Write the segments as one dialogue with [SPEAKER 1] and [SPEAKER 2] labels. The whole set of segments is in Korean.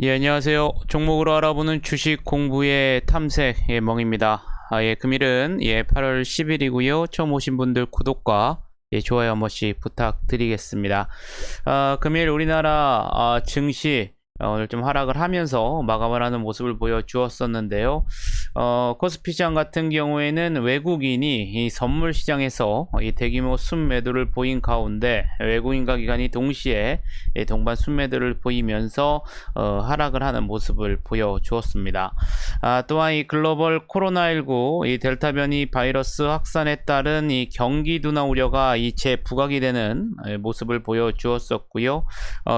[SPEAKER 1] 예, 안녕하세요. 종목으로 알아보는 주식 공부의 탐색의 멍입니다. 금일은 8월 10일이고요. 처음 오신 분들 구독과 좋아요 한 번씩 부탁드리겠습니다. 금일 우리나라 증시 오늘 좀 하락을 하면서 마감을 하는 모습을 보여주었었는데요. 코스피 시장 같은 경우에는 외국인이 이 선물 시장에서 이 대규모 순매도를 보인 가운데 외국인과 기관이 동시에 동반 순매도를 보이면서 하락을 하는 모습을 보여주었습니다. 또한 이 글로벌 코로나19 이 델타 변이 바이러스 확산에 따른 이 경기 둔화 우려가 이 재부각이 되는 모습을 보여주었었고요.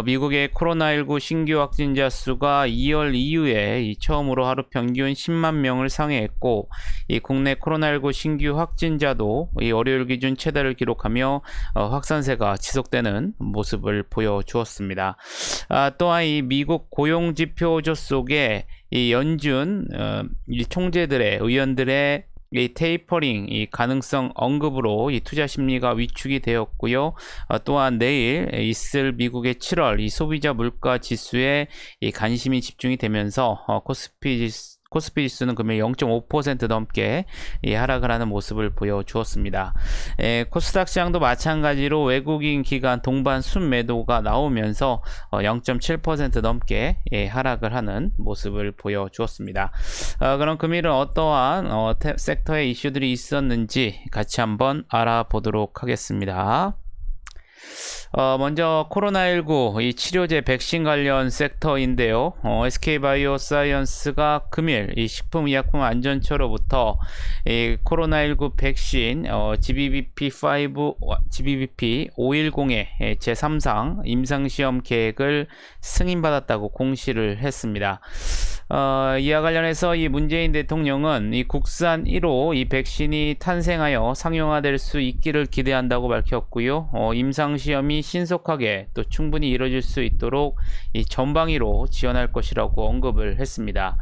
[SPEAKER 1] 미국의 코로나19 신규 확진자 수가 2월 이후에 이 처음으로 하루 평균 10만 명을 상회했고, 이 국내 코로나19 신규 확진자도 이 월요일 기준 최다를 기록하며 확산세가 지속되는 모습을 보여주었습니다. 또한 이 미국 고용지표조 속에 이 연준 이 총재들의 의원들의 이 테이퍼링 이 가능성 언급으로 이 투자 심리가 위축이 되었고요. 또한 내일 있을 미국의 7월 이 소비자 물가 지수에 이 관심이 집중이 되면서 코스피 지수는 금일 0.5% 넘게 하락을 하는 모습을 보여주었습니다. 코스닥 시장도 마찬가지로 외국인 기관 동반 순매도가 나오면서 0.7% 넘게 하락을 하는 모습을 보여주었습니다. 그럼 금일은 어떠한 섹터의 이슈들이 있었는지 같이 한번 알아보도록 하겠습니다. 먼저 코로나19 이 치료제 백신 관련 섹터인데요. SK바이오사이언스가 금일 이 식품의약품 안전처로부터 이 코로나19 백신 GBBP510의 제3상 임상시험 계획을 승인받았다고 공시를 했습니다. 이와 관련해서 이 문재인 대통령은 이 국산 1호 이 백신이 탄생하여 상용화될 수 있기를 기대한다고 밝혔고요. 임상시험이 신속하게 또 충분히 이뤄질 수 있도록 이 전방위로 지원할 것이라고 언급을 했습니다.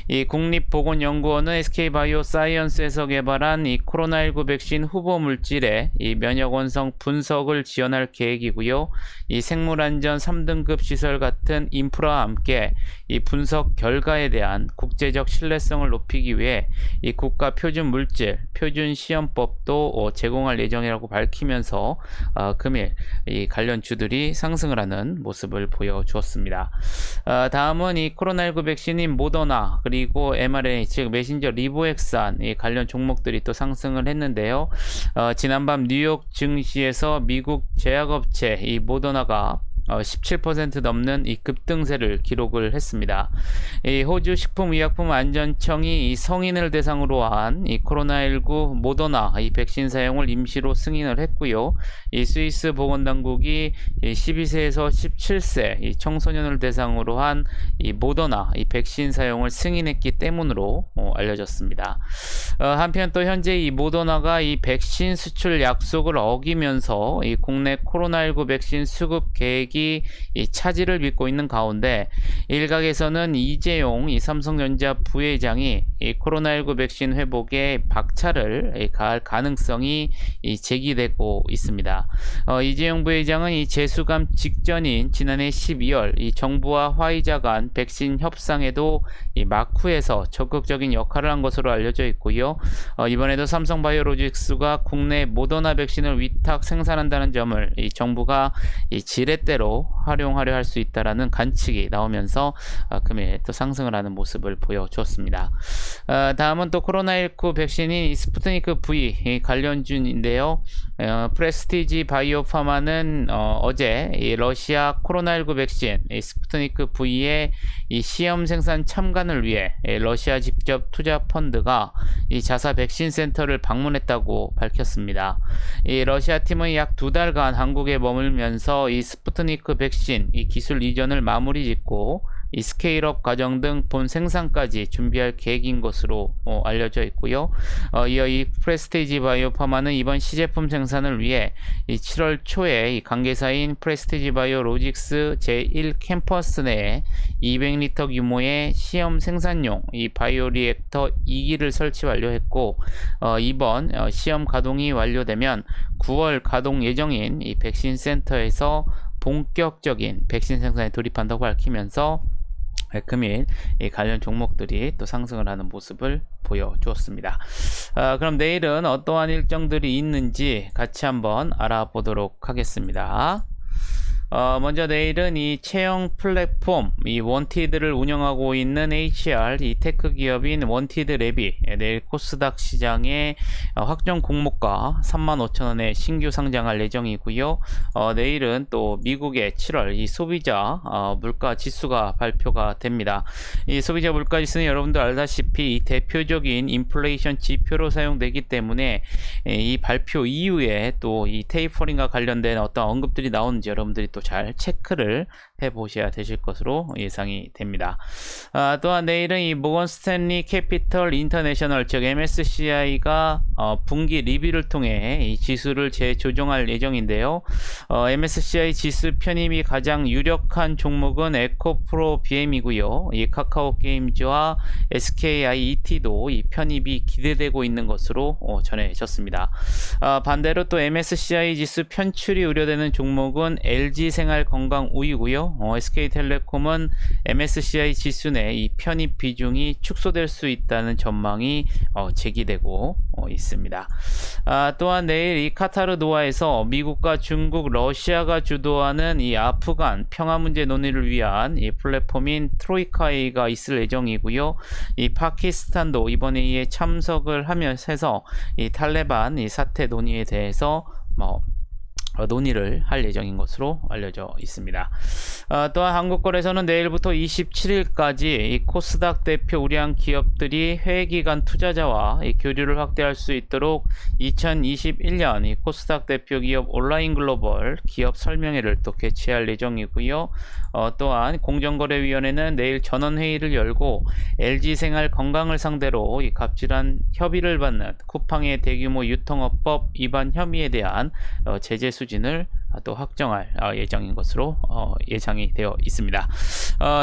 [SPEAKER 1] 이 국립보건연구원은 SK바이오사이언스에서 개발한 이 코로나19 백신 후보 물질의 이 면역원성 분석을 지원할 계획이고요. 이 생물안전 3등급 시설 같은 인프라와 함께 이 분석 결과에 대한 국제적 신뢰성을 높이기 위해 이 국가 표준 물질, 표준 시험법도 제공할 예정이라고 밝히면서 금일 이 관련 주들이 상승을 하는 모습을 보여주었습니다. 다음은 이 코로나19 백신인 모더나 그리고 mRNA 즉 메신저 리보엑산 이 관련 종목들이 또 상승을 했는데요. 지난밤 뉴욕 증시에서 미국 제약업체 이 모더나가 17% 넘는 이 급등세를 기록을 했습니다. 이 호주 식품의약품안전청이 이 성인을 대상으로 한 이 코로나19 모더나 이 백신 사용을 임시로 승인을 했고요. 이 스위스 보건당국이 12세에서 17세 이 청소년을 대상으로 한 이 모더나 이 백신 사용을 승인했기 때문으로 알려졌습니다. 한편 또 현재 이 모더나가 이 백신 수출 약속을 어기면서 이 국내 코로나19 백신 수급 계획이 이 차질을 빚고 있는 가운데 일각에서는 이재용 이 삼성전자 부회장이 이 코로나19 백신 회복에 박차를 가할 가능성이 제기되고 있습니다. 이재용 부회장은 이 재수감 직전인 지난해 12월 이 정부와 화이자 간 백신 협상에도 이 마쿠에서 적극적인 역할을 한 것으로 알려져 있고요. 이번에도 삼성바이오로직스가 국내 모더나 백신을 위탁 생산한다는 점을 이 정부가 이 지렛대로 활용하려 할 수 있다라는 관측이 나오면서 금일 또 상승을 하는 모습을 보여주었습니다. 다음은 또 코로나19 백신인 스푸트니크 V 관련주인데요. 프레스티지 바이오파마는 어제 이 러시아 코로나19 백신 스푸트니크 V의 이 시험 생산 참관을 위해 러시아 직접 투자 펀드가 이 자사 백신 센터를 방문했다고 밝혔습니다. 이 러시아 팀은 약 2달간 한국에 머물면서 이 스푸트니크 백신 이 기술 이전을 마무리 짓고 이 스케일업 과정 등 본 생산까지 준비할 계획인 것으로 알려져 있고요. 이어 이 프레스티지 바이오파마는 이번 시제품 생산을 위해 이 7월 초에 이 관계사인 프레스티지 바이오로직스 제1 캠퍼스 내에 200리터 규모의 시험 생산용 이 바이오리액터 2기를 설치 완료했고, 이번 시험 가동이 완료되면 9월 가동 예정인 이 백신 센터에서 본격적인 백신 생산에 돌입한다고 밝히면서 금일 이 관련 종목들이 또 상승을 하는 모습을 보여주었습니다. 그럼 내일은 어떠한 일정들이 있는지 같이 한번 알아보도록 하겠습니다. 먼저 내일은 이 채용 플랫폼 이 원티드를 운영하고 있는 HR 이 테크 기업인 원티드랩이 내일 코스닥 시장에 확정 공모가 35,000원에 신규 상장할 예정이고요. 내일은 또 미국의 7월 이 소비자 물가 지수가 발표가 됩니다. 이 소비자 물가 지수는 여러분들 알다시피 이 대표적인 인플레이션 지표로 사용되기 때문에 이 발표 이후에 또 이 테이퍼링과 관련된 어떤 언급들이 나오는지 여러분들이 또 잘 체크를 해 보셔야 되실 것으로 예상이 됩니다. 또한 내일은 이 모건 스탠리 캐피털 인터내셔널 즉 MSCI가 분기 리뷰를 통해 이 지수를 재조정할 예정인데요. MSCI 지수 편입이 가장 유력한 종목은 에코프로 BM이고요. 이 카카오 게임즈와 SKIET도 이 편입이 기대되고 있는 것으로 전해졌습니다. 반대로 또 MSCI 지수 편출이 우려되는 종목은 LG생활건강우유고요. SK텔레콤은 MSCI 지수 내 이 편입 비중이 축소될 수 있다는 전망이 제기되고 있습니다. 또한 내일 이 카타르 도하에서 미국과 중국, 러시아가 주도하는 이 아프간 평화 문제 논의를 위한 이 플랫폼인 트로이카회의가 있을 예정이고요. 이 파키스탄도 이번 회의에 참석을 하면서 해서 이 탈레반 이 사태 논의에 대해서 논의를 할 예정인 것으로 알려져 있습니다. 또한 한국거래소는 내일부터 27일까지 이 코스닥 대표 우량 기업들이 회계기관 투자자와 이 교류를 확대할 수 있도록 2021년 이 코스닥 대표 기업 온라인 글로벌 기업 설명회를 또 개최할 예정이고요. 또한 공정거래위원회는 내일 전원회의를 열고 LG생활 건강을 상대로 이 갑질한 협의를 받는 쿠팡의 대규모 유통업법 위반 혐의에 대한 제재 수준을 또 확정할 예정인 것으로 예상이 되어 있습니다.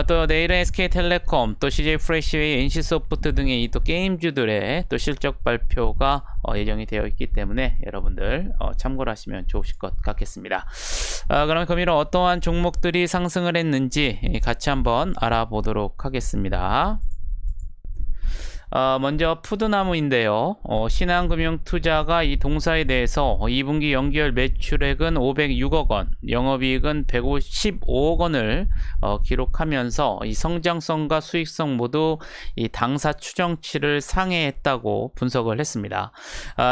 [SPEAKER 1] 또 내일은 SK텔레콤, 또 CJ프레시웨이, NC소프트 등의 또 게임주들의 또 실적 발표가 예정이 되어 있기 때문에 여러분들 참고를 하시면 좋으실 것 같겠습니다. 그럼 금일 어떠한 종목들이 상승을 했는지 같이 한번 알아보도록 하겠습니다. 먼저 푸드나무인데요. 신한금융투자가 이 동사에 대해서 2분기 연기열 매출액은 506억 원, 영업이익은 155억 원을 기록하면서 이 성장성과 수익성 모두 이 당사 추정치를 상회했다고 분석을 했습니다.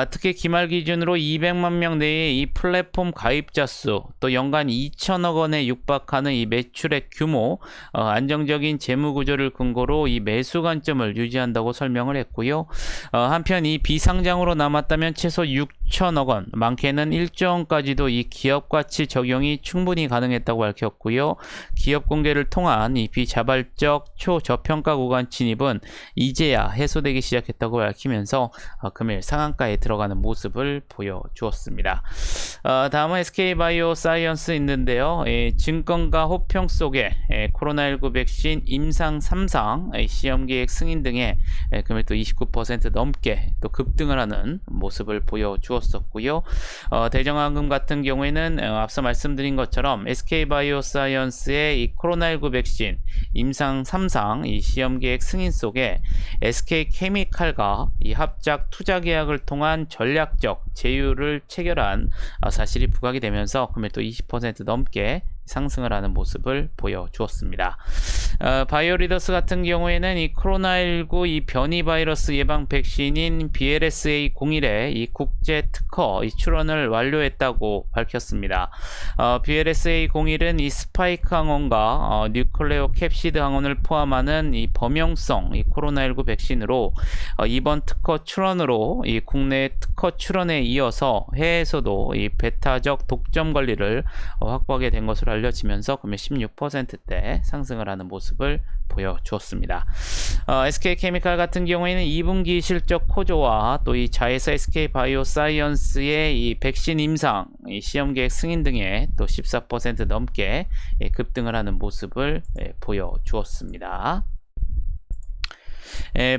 [SPEAKER 1] 특히 기말 기준으로 200만 명 내의 이 플랫폼 가입자 수, 또 연간 2천억 원에 육박하는 이 매출액 규모, 안정적인 재무 구조를 근거로 이 매수 관점을 유지한다고 설명을 했고요. 한편 이 비상장으로 남았다면 최소 6천억 원, 많게는 1조 원까지도 이 기업 가치 적용이 충분히 가능했다고 밝혔고요. 기업 공개를 통한 이 비자발적 초저평가 구간 진입은 이제야 해소되기 시작했다고 밝히면서 금일 상한가에 들어가는 모습을 보여주었습니다. 다음은 SK바이오사이언스 있는데요. 증권가 호평 속에 코로나19 백신 임상 3상 시험 계획 승인 등의 금일 또 29% 넘게 또 급등을 하는 모습을 보여주었었고요. 대정황금 같은 경우에는 앞서 말씀드린 것처럼 SK바이오사이언스의 이 코로나19 백신 임상 3상 이 시험 계획 승인 속에 SK케미칼과 이 합작 투자 계약을 통한 전략적 제휴를 체결한 사실이 부각이 되면서 금일 또 20% 넘게 상승을 하는 모습을 보여주었습니다. 바이오리더스 같은 경우에는 이 코로나19 이 변이 바이러스 예방 백신인 BLSA01의 이 국제 특허 이 출원을 완료했다고 밝혔습니다. BLSA01은 이 스파이크 항원과 뉴클레오 캡시드 항원을 포함하는 이 범용성 이 코로나19 백신으로 이번 특허 출원으로 이 국내 특허 출원에 이어서 해외에서도 이 배타적 독점 관리를 확보하게 된 것으로 알려지면서 금일 16%대 상승을 하는 모습을 보여주었습니다. SK케미칼 같은 경우에는 2분기 실적 호조와 또 이 자회사 SK바이오사이언스의 이 백신 임상, 이 시험 계획 승인 등에 또 14% 넘게 급등을 하는 모습을 보여주었습니다.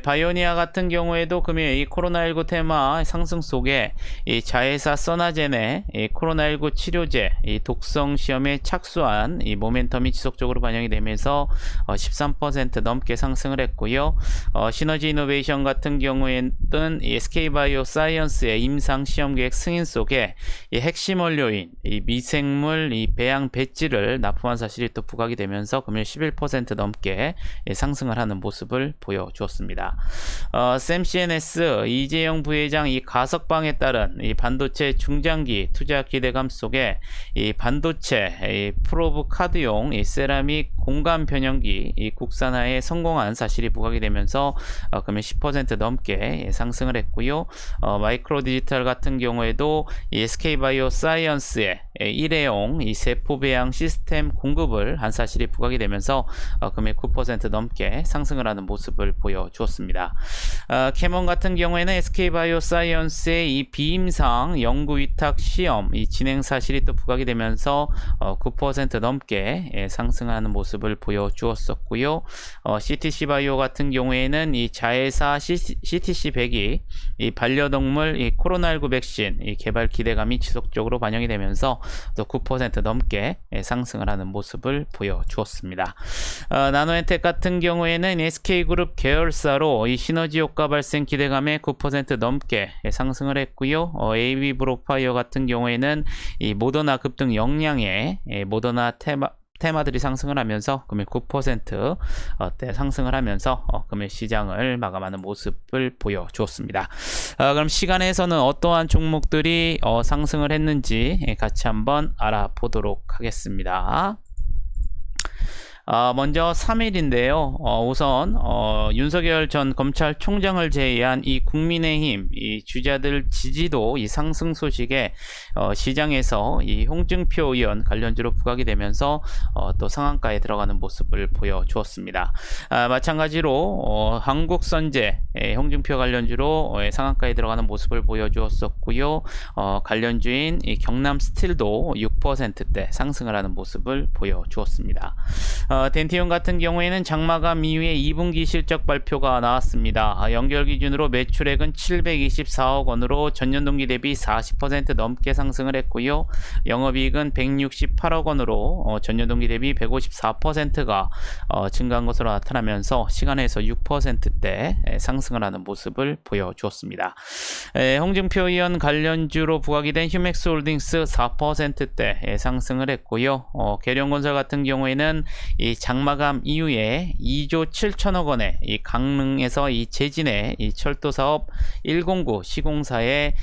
[SPEAKER 1] 바이오니아 같은 경우에도 금일 이 코로나19 테마 상승 속에 이 자회사 써나젠의 이 코로나19 치료제 이 독성 시험에 착수한 이 모멘텀이 지속적으로 반영이 되면서 13% 넘게 상승을 했고요. 시너지 이노베이션 같은 경우에는 이 SK바이오 사이언스의 임상 시험 계획 승인 속에 이 핵심 원료인 이 미생물 이 배양 배지를 납품한 사실이 또 부각이 되면서 금일 11% 넘게 상승을 하는 모습을 보여주었습니다. 샘CNS 이재용 부회장 이 가석방에 따른 이 반도체 중장기 투자 기대감 속에 이 반도체 이 프로브 카드용 이 세라믹 공간 변형기 이 국산화에 성공한 사실이 부각이 되면서 금일 10% 넘게 상승을 했고요. 마이크로 디지털 같은 경우에도 이 SK바이오 사이언스의 일회용 이 세포 배양 시스템 공급을 한 사실이 부각이 되면서 금일 9% 넘게 상승을 하는 모습을 보여주었습니다. 캐몬 같은 경우에는 SK바이오 사이언스의 이 비임상 연구 위탁 시험 이 진행 사실이 또 부각이 되면서 9% 넘게 상승하는 모습을 보여주었었고요. CTC 바이오 같은 경우에는 이 자회사 CTC100이 이 반려동물 이 코로나19 백신 이 개발 기대감이 지속적으로 반영이 되면서 또 9% 넘게 상승을 하는 모습을 보여주었습니다. 나노엔텍 같은 경우에는 SK그룹 계열사로 이 시너지 효과 발생 기대감에 9% 넘게 상승을 했고요. AB 브로파이어 같은 경우에는 이 모더나 급등 역량에 모더나 테마들이 상승을 하면서 금일 9% 상승을 하면서 금일 시장을 마감하는 모습을 보여주었습니다. 그럼 시간에서는 어떠한 종목들이 상승을 했는지 같이 한번 알아보도록 하겠습니다. 먼저 3일인데요. 우선 윤석열 전 검찰총장을 제외한 이 국민의힘 이 주자들 지지도 이 상승 소식에 시장에서 이 홍준표 의원 관련주로 부각이 되면서 또 상한가에 들어가는 모습을 보여주었습니다. 마찬가지로 한국선제 홍준표 관련주로 상한가에 들어가는 모습을 보여주었었고요. 관련주인 이 경남스틸도 6%대 상승을 하는 모습을 보여주었습니다. 덴티온 같은 경우에는 장마감 이후에 2분기 실적 발표가 나왔습니다. 연결 기준으로 매출액은 724억 원으로 전년 동기 대비 40% 넘게 상승을 했고요. 영업이익은 168억 원으로 전년 동기 대비 154%가 증가한 것으로 나타나면서 시간에서 6%대 상승을 하는 모습을 보여주었습니다. 홍준표 의원 관련주로 부각이 된 휴맥스홀딩스 4%대 상승을 했고요. 계룡건설 같은 경우에는 이 장마감 이후에 2조 7천억 원의 이 강릉에서 이 제진의 이 철도 사업 109 시공사에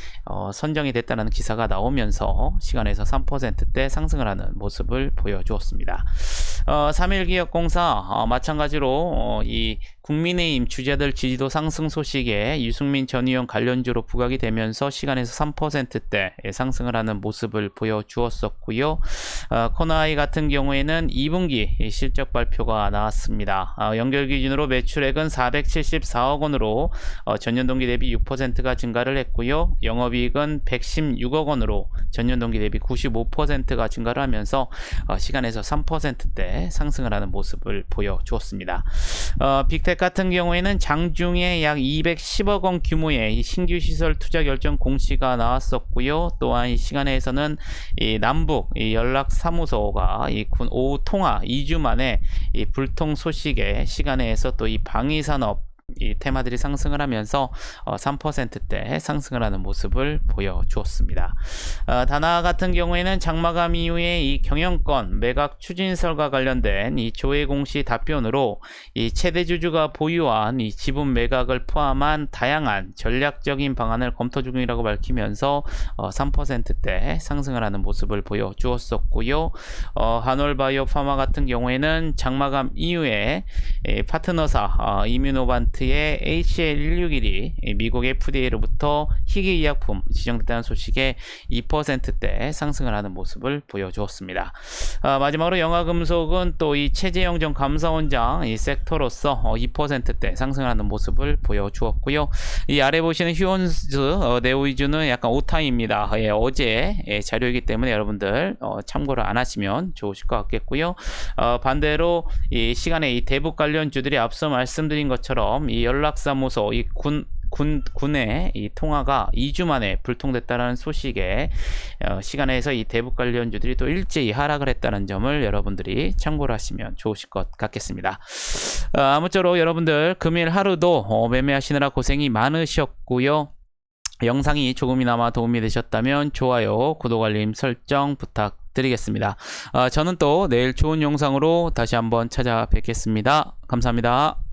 [SPEAKER 1] 선정이 됐다는 기사가 나오면서 시간에서 3%대 상승을 하는 모습을 보여주었습니다. 3일기업공사 마찬가지로 이 국민의힘 주자들 지지도 상승 소식에 유승민 전 의원 관련주로 부각이 되면서 시간에서 3%대 상승을 하는 모습을 보여주었었고요. 코나이 같은 경우에는 2분기 실적 발표가 나왔습니다. 연결 기준으로 매출액은 474억 원으로 전년 동기 대비 6%가 증가를 했고요. 영업이익은 116억 원으로 전년 동기 대비 95%가 증가를 하면서 시간에서 3%대 상승을 하는 모습을 보여주었습니다. 빅텍 같은 경우에는 장중에 약 210억 원 규모의 신규 시설 투자 결정 공시가 나왔었고요. 또한 이 시간에서는 이 남북 이 연락 사무소가 이 오후 통화 2주 만에 이 불통 소식에 시간에서 또 이 방위 산업 이 테마들이 상승을 하면서 3%대 상승을 하는 모습을 보여주었습니다. 다나 같은 경우에는 장마감 이후에 이 경영권 매각 추진설과 관련된 이 조회 공시 답변으로 이 최대 주주가 보유한 이 지분 매각을 포함한 다양한 전략적인 방안을 검토 중이라고 밝히면서 3%대 상승을 하는 모습을 보여주었었고요. 한올바이오 파마 같은 경우에는 장마감 이후에 파트너사 이뮤노반트 의 HL161이 미국 FDA로부터 희귀의약품 지정됐다는 소식에 2%대 상승을 하는 모습을 보여주었습니다. 마지막으로 영화금속은 또 이 최재형 전 감사원장 이 섹터로서 2%대 상승을 하는 모습을 보여주었고요. 이 아래 보시는 휴원스 네오이즈는 약간 오타입니다. 어제 자료이기 때문에 여러분들 참고를 안 하시면 좋으실 것 같겠고요. 반대로 이 시간에 이 대북 관련주들이 앞서 말씀드린 것처럼 것처럼 이 연락사무소 이 군의 이 통화가 2주 만에 불통됐다는 소식에 시간에서 이 대북 관련주들이 또 일제히 하락을 했다는 점을 여러분들이 참고를 하시면 좋으실 것 같겠습니다. 아무쪼록 여러분들 금일 하루도 매매하시느라 고생이 많으셨고요. 영상이 조금이나마 도움이 되셨다면 좋아요, 구독, 알림 설정 부탁드리겠습니다. 저는 또 내일 좋은 영상으로 다시 한번 찾아뵙겠습니다. 감사합니다.